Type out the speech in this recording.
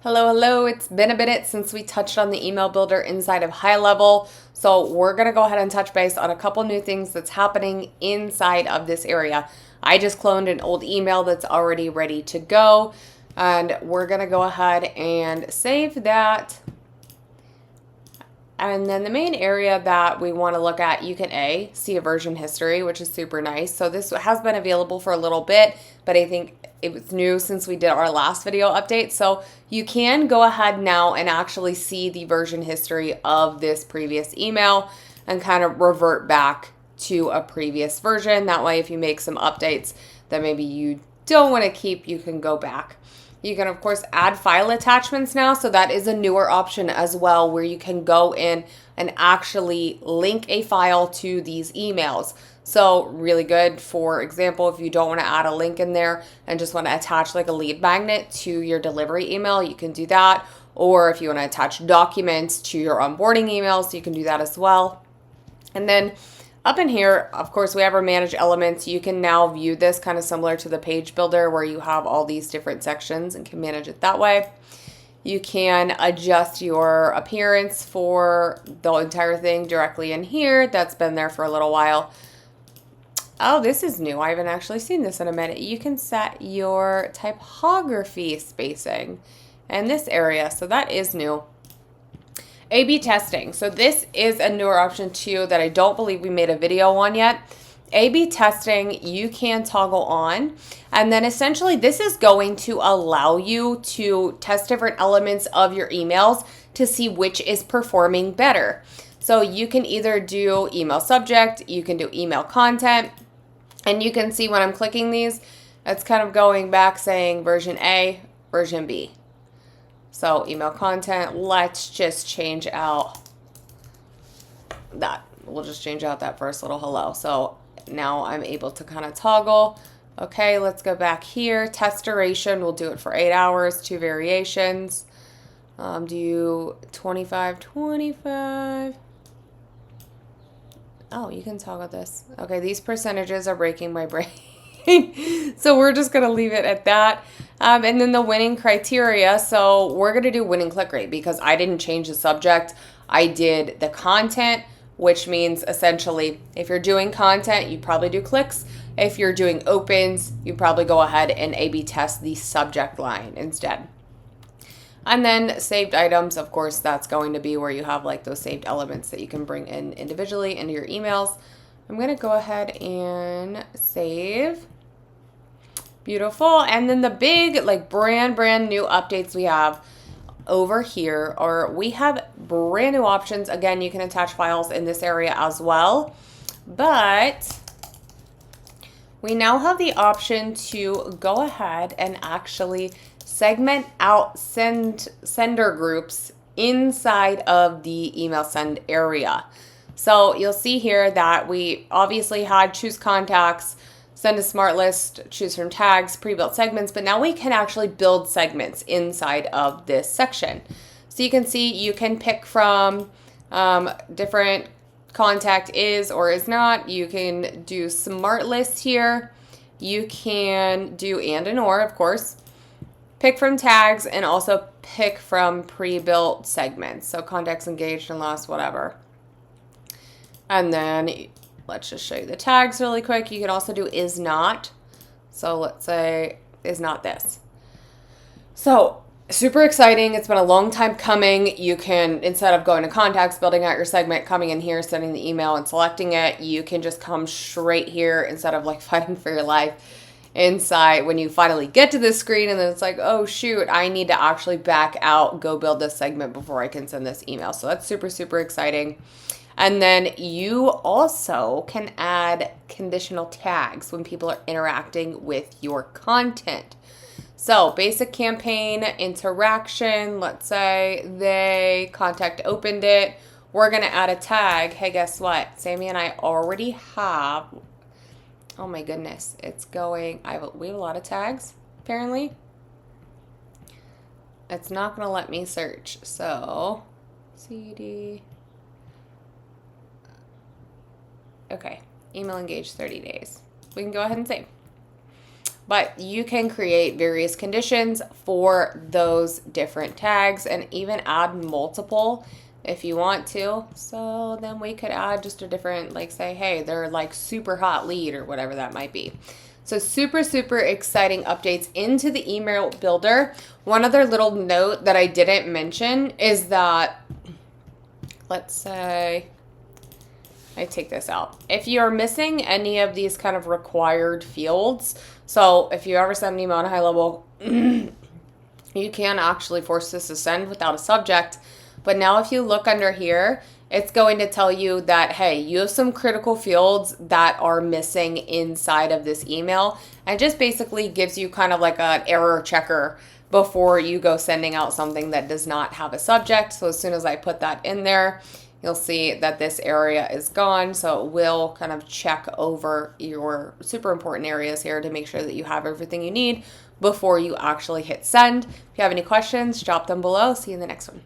Hello, hello. It's been a minute since we touched on the email builder inside of HighLevel. So we're going to go ahead and touch base on a couple new things that's happening inside of this area. I just cloned an old email that's already ready to go. And we're going to go ahead and save that. And then the main area that we want to look at, you can see a version history, which is super nice. So this has been available for a little bit, but I think it was new since we did our last video update. So you can go ahead now and actually see the version history of this previous email and kind of revert back to a previous version. That way, if you make some updates that maybe you don't want to keep, you can go back. You can, of course, add file attachments now. So that is a newer option as well, where you can go in and actually link a file to these emails. So really good. For example, if you don't want to add a link in there and just want to attach like a lead magnet to your delivery email, you can do that. Or if you want to attach documents to your onboarding emails, you can do that as well. And then up in here, of course, we have our manage elements. You can now view this kind of similar to the page builder where you have all these different sections and can manage it that way. You can adjust your appearance for the entire thing directly in here. That's been there for a little while. Oh, this is new. I haven't actually seen this in a minute. You can set your typography spacing in this area. So that is new. A/B testing. So this is a newer option too that I don't believe we made a video on yet. A/B testing, you can toggle on, and then essentially this is going to allow you to test different elements of your emails to see which is performing better. So you can either do email subject, you can do email content, and you can see when I'm clicking these, it's kind of going back saying version A, version B. So email content, let's just change out that. We'll just change out that first little hello. So now I'm able to kind of toggle. Okay, let's go back here. Test duration, we'll do it for 8 hours, 2 variations. Do 25, 25. Oh, you can toggle this. Okay, these percentages are breaking my brain. So we're just going to leave it at that. And then the winning criteria. So we're going to do winning click rate because I didn't change the subject. I did the content, which means essentially if you're doing content, you probably do clicks. If you're doing opens, you probably go ahead and A/B test the subject line instead. And then saved items, of course, that's going to be where you have like those saved elements that you can bring in individually into your emails. I'm going to go ahead and save. Beautiful. And then the big like brand new updates we have over here are we have brand new options. Again, you can attach files in this area as well, but we now have the option to go ahead and actually segment out sender groups inside of the email send area. So you'll see here that we obviously had choose contacts, send a smart list, choose from tags, pre-built segments, but now we can actually build segments inside of this section. So you can see you can pick from different contact is or is not. You can do smart list here. You can do and or, of course. Pick from tags and also pick from pre-built segments. So contacts engaged and lost, whatever. And then let's just show you the tags really quick. You can also do is not. So let's say is not this. So super exciting. It's been a long time coming. You can, instead of going to contacts, building out your segment, coming in here, sending the email and selecting it, you can just come straight here instead of like fighting for your life inside when you finally get to this screen and then it's like, oh shoot, I need to actually back out, go build this segment before I can send this email. So that's super, super exciting. And then you also can add conditional tags when people are interacting with your content. So basic campaign interaction, let's say they contact opened it. We're going to add a tag. Hey, guess what? Sammy and I already have, oh my goodness, it's going, we have a lot of tags, apparently. It's not going to let me search. So, CD. Okay, email engaged 30 days. We can go ahead and save. But you can create various conditions for those different tags and even add multiple if you want to. So then we could add just a different, like say, hey, they're like super hot lead or whatever that might be. So super, super exciting updates into the email builder. One other little note that I didn't mention is that, let's say, I take this out. If you're missing any of these kind of required fields, so if you ever send an email on HighLevel, you can actually force this to send without a subject. But now if you look under here, it's going to tell you that, hey, you have some critical fields that are missing inside of this email. And just basically gives you kind of like an error checker before you go sending out something that does not have a subject. So as soon as I put that in there, you'll see that this area is gone. So it will kind of check over your super important areas here to make sure that you have everything you need before you actually hit send. If you have any questions, drop them below. See you in the next one.